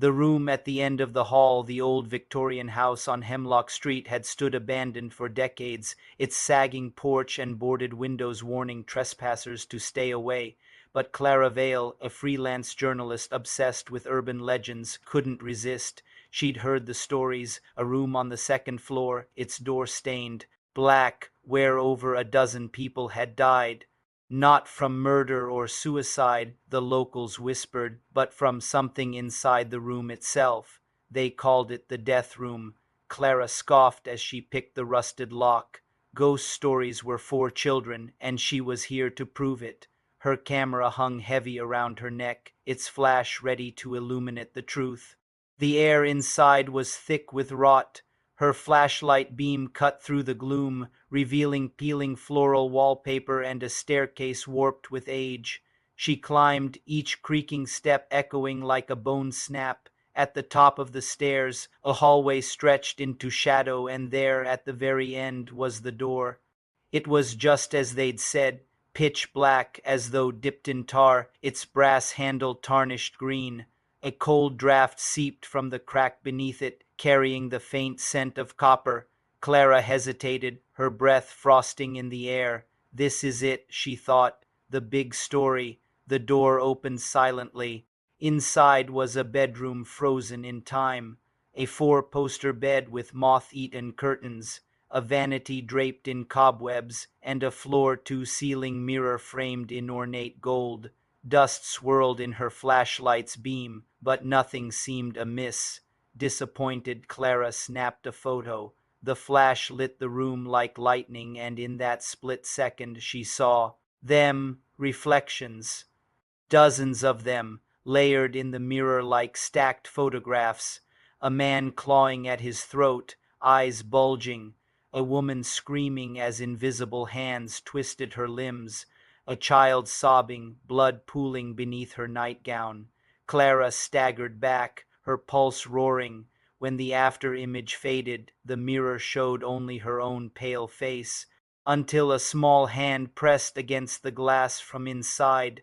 The room at the end of the hall, the old Victorian house on Hemlock Street, had stood abandoned for decades, its sagging porch and boarded windows warning trespassers to stay away. But Clara Vale, a freelance journalist obsessed with urban legends, couldn't resist. She'd heard the stories: a room on the second floor, its door stained black, where over a dozen people had died. Not from murder or suicide, the locals whispered, but from something inside the room itself. They called it the death room. Clara scoffed as she picked the rusted lock. Ghost stories were for children, and she was here to prove it. Her camera hung heavy around her neck, its flash ready to illuminate the truth. The air inside was thick with rot. Her flashlight beam cut through the gloom, revealing peeling floral wallpaper and a staircase warped with age. She climbed, each creaking step echoing like a bone snap. At the top of the stairs, a hallway stretched into shadow, and there, at the very end, was the door. It was just as they'd said, pitch black, as though dipped in tar, its brass handle tarnished green. A cold draft seeped from the crack beneath it, carrying the faint scent of copper. Clara hesitated, her breath frosting in the air. This is it, she thought, the big story. The door opened silently. Inside was a bedroom frozen in time, a four-poster bed with moth-eaten curtains, a vanity draped in cobwebs, and a floor-to-ceiling mirror framed in ornate gold. Dust swirled in her flashlight's beam, but nothing seemed amiss. Disappointed, Clara snapped a photo. The flash lit the room like lightning, and in that split second she saw them, reflections. Dozens of them, layered in the mirror like stacked photographs. A man clawing at his throat, eyes bulging. A woman screaming as invisible hands twisted her limbs. A child sobbing, blood pooling beneath her nightgown. Clara staggered back, her pulse roaring. When the after-image faded, the mirror showed only her own pale face, until a small hand pressed against the glass from inside.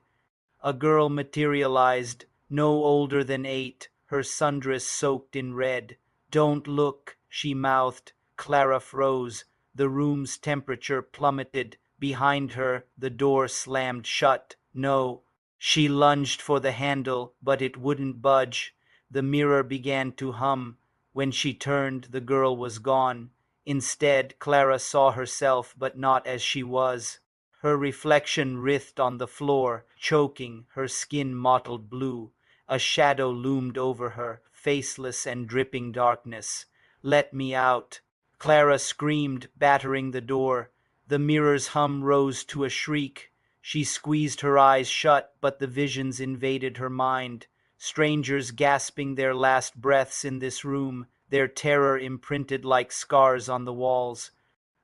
A girl materialized, no older than 8, her sundress soaked in red. "Don't look," she mouthed. Clara froze. The room's temperature plummeted. Behind her, the door slammed shut. No. She lunged for the handle, but it wouldn't budge. The mirror began to hum. When she turned, the girl was gone. Instead, Clara saw herself, but not as she was. Her reflection writhed on the floor, choking, her skin mottled blue. A shadow loomed over her, faceless and dripping darkness. "Let me out!" Clara screamed, battering the door. The mirror's hum rose to a shriek. She squeezed her eyes shut, but the visions invaded her mind. Strangers gasping their last breaths in this room, their terror imprinted like scars on the walls.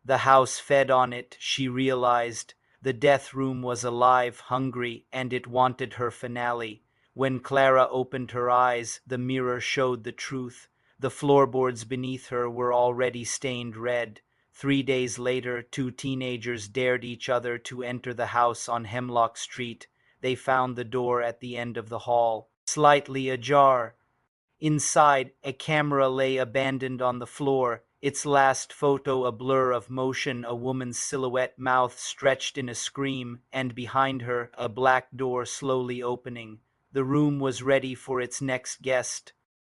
The house fed on it, she realized. The death room was alive, hungry, and it wanted her finale. When Clara opened her eyes, the mirror showed the truth. The floorboards beneath her were already stained red. 3 days later, 2 teenagers dared each other to enter the house on Hemlock Street. They found the door at the end of the hall, slightly ajar. Inside, a camera lay abandoned on the floor, its last photo a blur of motion, a woman's silhouette, mouth stretched in a scream, and behind her, a black door slowly opening. The room was ready for its next guest.